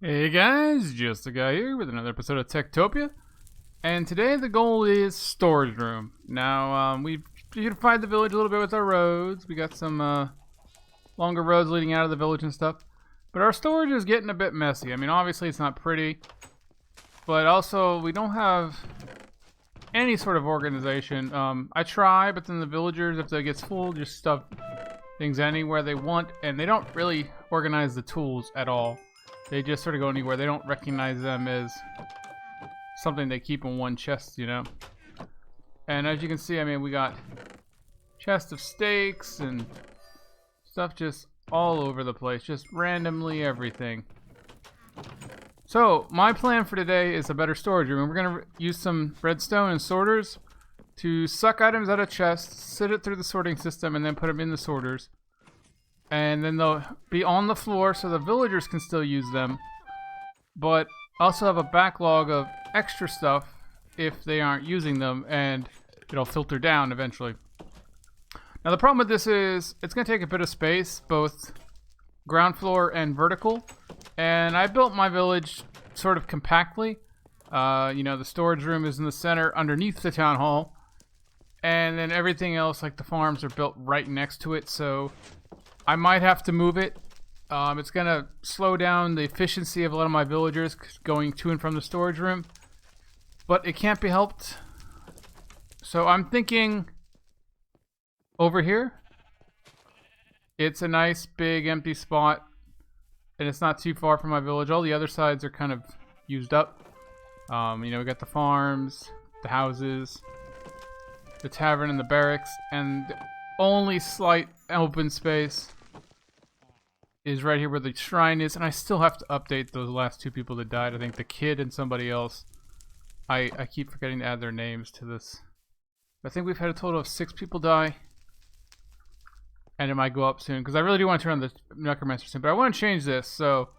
Hey guys, just a guy here with another episode of Tektopia, and today the goal is storage room. Now, we've beautified the village a little bit with our roads. We got some longer roads leading out of the village and stuff, but our storage is getting a bit messy. I mean, obviously it's not pretty, but also we don't have any sort of organization. I try, but then the villagers, if it gets full, just stuff things anywhere they want, and they don't really organize the tools at all. They just sort of go anywhere. They don't recognize them as something they keep in one chest, you know? And as you can see, I mean, we got chest of steaks and stuff just all over the place. Just randomly everything. So, my plan for today is a better storage room. We're going to use some redstone and sorters to suck items out of chests, sit it through the sorting system, and then put them in the sorters. And then they'll be on the floor so the villagers can still use them. But also have a backlog of extra stuff if they aren't using them, and it'll filter down eventually. Now the problem with this is it's going to take a bit of space, both ground floor and vertical. And I built my village sort of compactly. You know, the storage room is in the center underneath the town hall. And then everything else, like the farms, are built right next to it, so I might have to move it. It's going to slow down the efficiency of a lot of my villagers going to and from the storage room. But it can't be helped. So I'm thinking over here. It's a nice big empty spot. And it's not too far from my village. All the other sides are kind of used up. You know, we got the farms, the houses, the tavern and the barracks. And the only slight open space is right here where the shrine is, and I still have to update those last two people that died. I think the kid and somebody else. I keep forgetting to add their names to this. I think we've had a total of 6 people die, and it might go up soon because I really do want to turn on the necromancer soon. But I want to change this. So,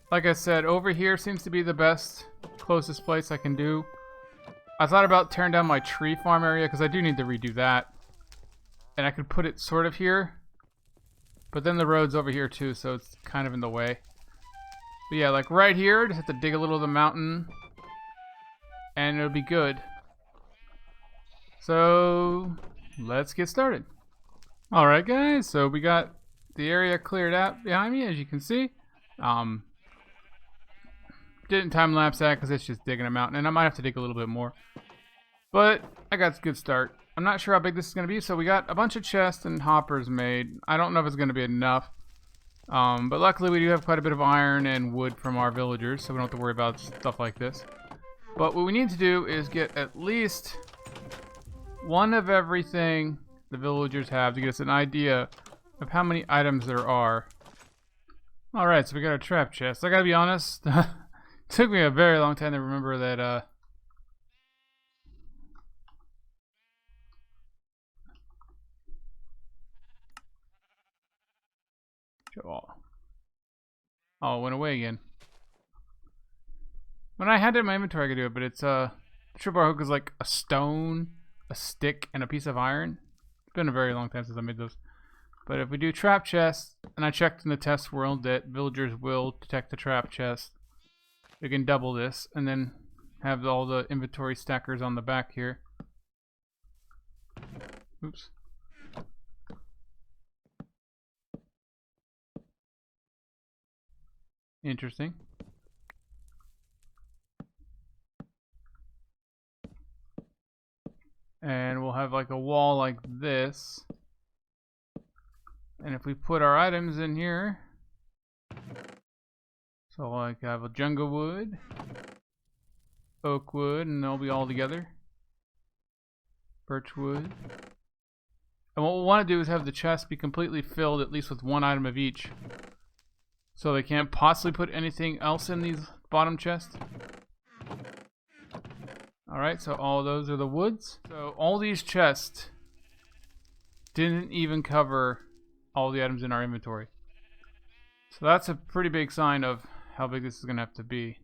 like I said, over here seems to be the best, closest place I can do. I thought about tearing down my tree farm area because I do need to redo that. And I could put it sort of here. But then the road's over here too, so it's kind of in the way. But yeah, like right here, just have to dig a little of the mountain. And it'll be good. So, let's get started. Alright guys, so we got the area cleared out behind me, as you can see. Didn't time lapse that because it's just digging a mountain, and I might have to dig a little bit more. But I got a good start. I'm not sure how big this is going to be, so we got a bunch of chests and hoppers made. I don't know if it's going to be enough. But luckily we do have quite a bit of iron and wood from our villagers, so we don't have to worry about stuff like this. But what we need to do is get at least one of everything the villagers have to get us an idea of how many items there are. Alright, so we got a trap chest. I gotta be honest, it took me a very long time to remember that, Oh, it went away again. When I had it in my inventory, I could do it, but it's, tripwire hook is like a stone, a stick, and a piece of iron. It's been a very long time since I made those. But if we do trap chest, and I checked in the test world that villagers will detect the trap chest, we can double this, and then have all the inventory stackers on the back here. Oops. Interesting. And we'll have like a wall like this. And if we put our items in here, so like I have a jungle wood, oak wood, and they'll be all together. Birch wood. And what we'll want to do is have the chest be completely filled at least with one item of each. So they can't possibly put anything else in these bottom chests. Alright, so all those are the woods. So all these chests didn't even cover all the items in our inventory. So that's a pretty big sign of how big this is going to have to be.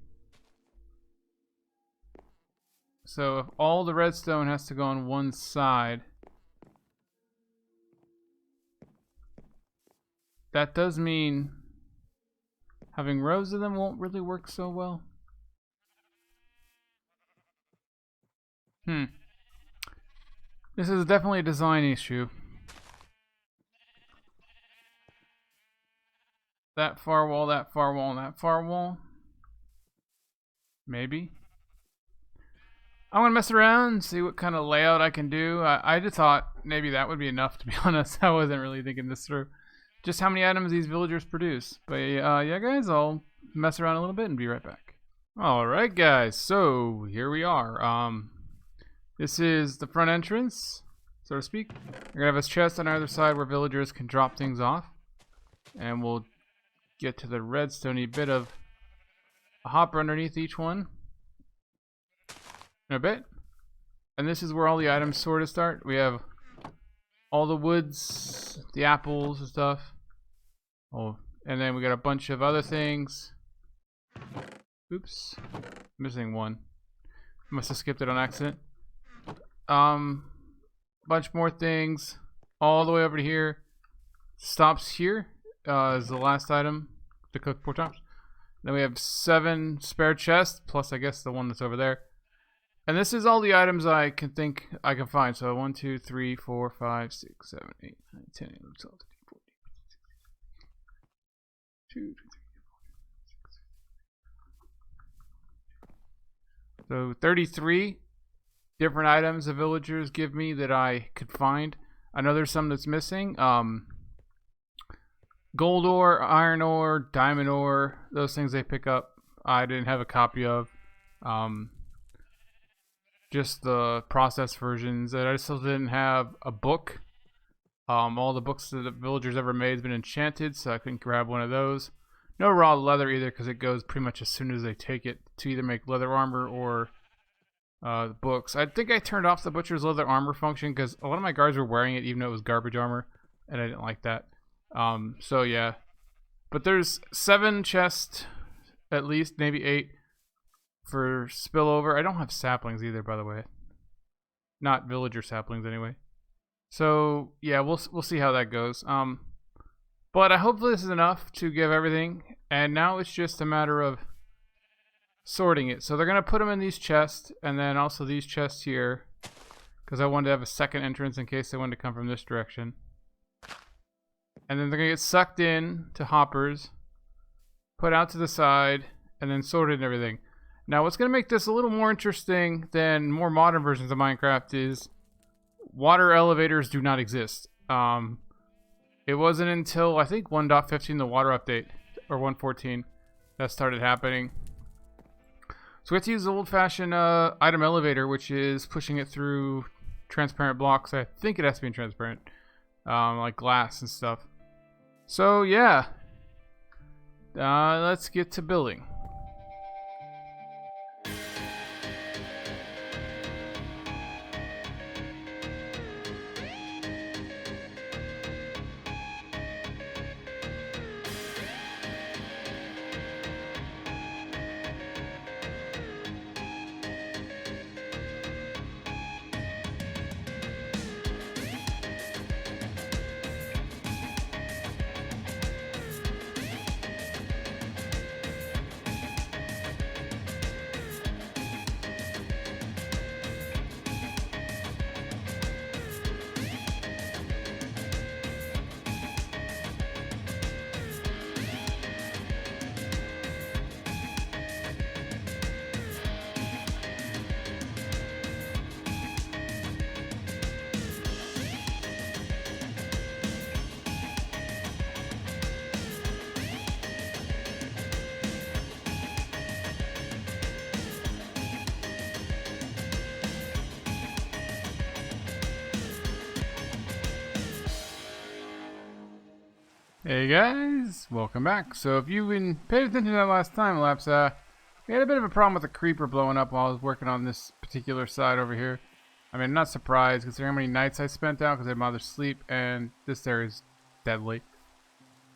So if all the redstone has to go on one side, that does mean Having rows of them won't really work so well. This is definitely a design issue. That far wall, that far wall, and that far wall. Maybe. I'm gonna mess around and see what kind of layout I can do. I just thought maybe that would be enough, to be honest. I wasn't really thinking this through. Just how many items these villagers produce. But yeah, guys, I'll mess around a little bit and be right back. Alright, guys, so here we are. This is the front entrance, so to speak. We're gonna have a chest on either side where villagers can drop things off. And we'll get to the redstone-y bit of a hopper underneath each one in a bit. And this is where all the items sort of start. We have all the woods, the apples and stuff. Oh, and then we got a bunch of other things. Oops, missing one. Must have skipped it on accident. Bunch more things all the way over to here. Stops here is the last item to cook pork chops. Then we have 7 spare chests, plus I guess the one that's over there. And this is all the items I can think I can find. So 1, 2, 3, 4, 5, 6, 7, 8, 9, 10, 11, 12, 13, 14, 15, 16, 2, 3, 4, 5, 6. So 33 different items the villagers give me that I could find. I know there's some that's missing. Gold ore, iron ore, diamond ore, those things they pick up I didn't have a copy of. Just the processed versions. I still didn't have a book. All the books that the villagers ever made has been enchanted, so I couldn't grab one of those. No raw leather either, because it goes pretty much as soon as they take it to either make leather armor or books. I think I turned off the butcher's leather armor function because a lot of my guards were wearing it even though it was garbage armor, and I didn't like that. So yeah, but there's 7 chests at least, maybe 8 for spillover. I don't have saplings either, by the way. Not villager saplings anyway. So yeah, we'll see how that goes. But I hope this is enough to give everything, and now it's just a matter of sorting it. So they're gonna put them in these chests, and then also these chests here, because I wanted to have a second entrance in case they wanted to come from this direction. And then they're gonna get sucked in to hoppers, put out to the side, and then sorted and everything. Now what's gonna make this a little more interesting than more modern versions of Minecraft is water elevators do not exist. It wasn't until I think 1.15, the water update, or 1.14, that started happening. So we have to use the old-fashioned item elevator, which is pushing it through transparent blocks. I think it has to be transparent, like glass and stuff. So yeah, let's get to building. Hey guys, welcome back. So if you've been paying attention to that last time lapse, we had a bit of a problem with a creeper blowing up while I was working on this particular side over here. I mean, not surprised considering how many nights I spent out because I didn't bother to sleep, and this there is deadly.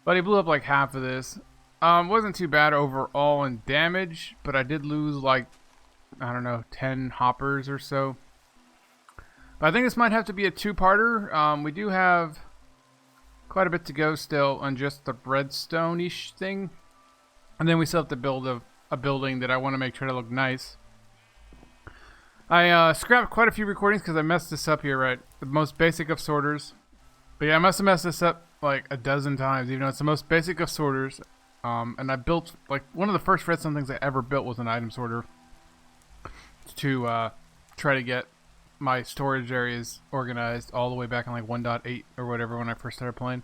But he blew up like half of this. Wasn't too bad overall in damage, but I did lose like, I don't know, 10 hoppers or so. But I think this might have to be a two-parter. We do have quite a bit to go still on just the redstone-ish thing. And then we still have to build a building that I want to make sure to look nice. I scrapped quite a few recordings because I messed this up here, right? The most basic of sorters. But yeah, I must have messed this up like a dozen times, even though it's the most basic of sorters. And I built, like, one of the first redstone things I ever built was an item sorter to try to get my storage areas organized all the way back in like 1.8 or whatever when I first started playing.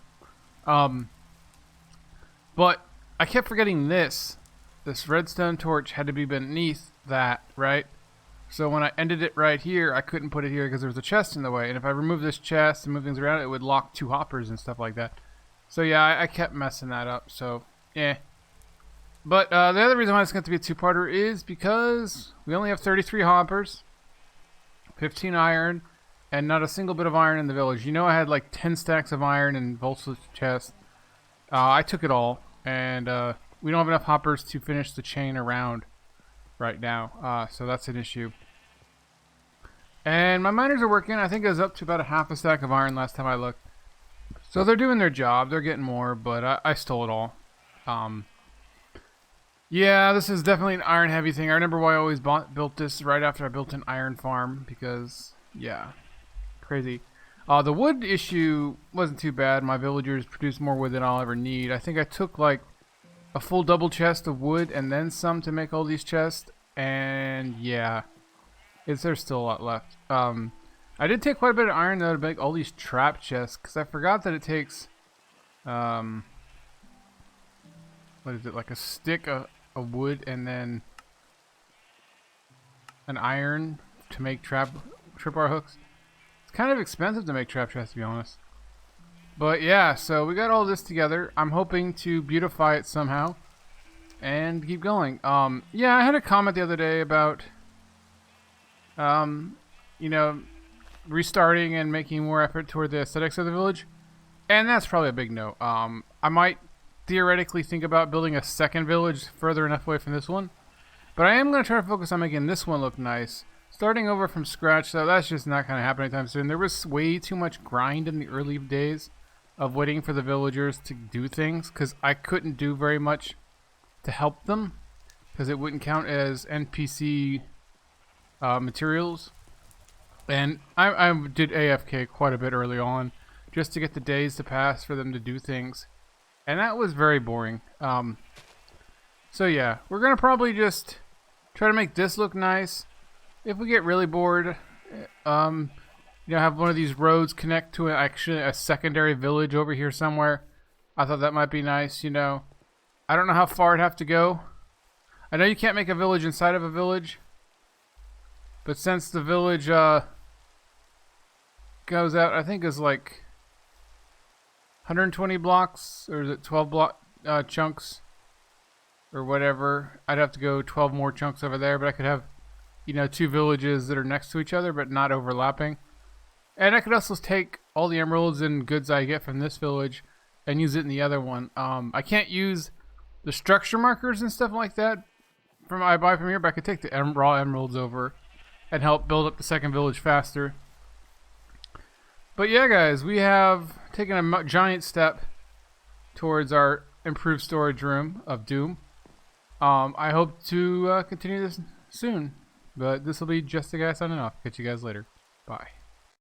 But I kept forgetting this. This redstone torch had to be beneath that, right? So when I ended it right here, I couldn't put it here because there was a chest in the way. And if I remove this chest and move things around, it would lock 2 hoppers and stuff like that. So yeah, I kept messing that up. So, yeah. But the other reason why it's going to be a 2-parter is because we only have 33 hoppers, 15 iron, and not a single bit of iron in the village. You know, I had like 10 stacks of iron in Volta's chest. I took it all, and we don't have enough hoppers to finish the chain around right now, so that's an issue. And my miners are working. I think it was up to about a half a stack of iron last time I looked. So they're doing their job. They're getting more, but I stole it all. Yeah, this is definitely an iron heavy thing. I remember why I always built this right after I built an iron farm, because, yeah, crazy. The wood issue wasn't too bad. My villagers produced more wood than I'll ever need. I think I took like a full double chest of wood and then some to make all these chests, and yeah, there's still a lot left. I did take quite a bit of iron though to make all these trap chests, because I forgot that it takes what is it, like a stick of wood and then an iron to make tripwire hooks. It's kind of expensive to make trap chests, to be honest. But yeah, so we got all this together. I'm hoping to beautify it somehow and keep going. Yeah, I had a comment the other day about you know, restarting and making more effort toward the aesthetics of the village, and that's probably a big no. I might theoretically think about building a second village further enough away from this one, but I am going to try to focus on making this one look nice. Starting over from scratch, though, that's just not going to happen anytime soon. There was way too much grind in the early days of waiting for the villagers to do things, because I couldn't do very much to help them, because it wouldn't count as NPC materials. And I did AFK quite a bit early on, just to get the days to pass for them to do things. And that was very boring. So yeah, we're going to probably just try to make this look nice. If we get really bored, you know, have one of these roads connect to actually a secondary village over here somewhere. I thought that might be nice, you know. I don't know how far it'd have to go. I know you can't make a village inside of a village, but since the village goes out, I think is like 120 blocks, or is it 12 block chunks or whatever. I'd have to go 12 more chunks over there, but I could have, you know, 2 villages that are next to each other but not overlapping. And I could also take all the emeralds and goods I get from this village and use it in the other one. I can't use the structure markers and stuff like that I buy from here, but I could take the raw emeralds over and help build up the second village faster. But yeah, guys, we have taken a giant step towards our improved storage room of Doom. I hope to continue this soon, but this will be Just a Guy signing off. Catch you guys later. Bye.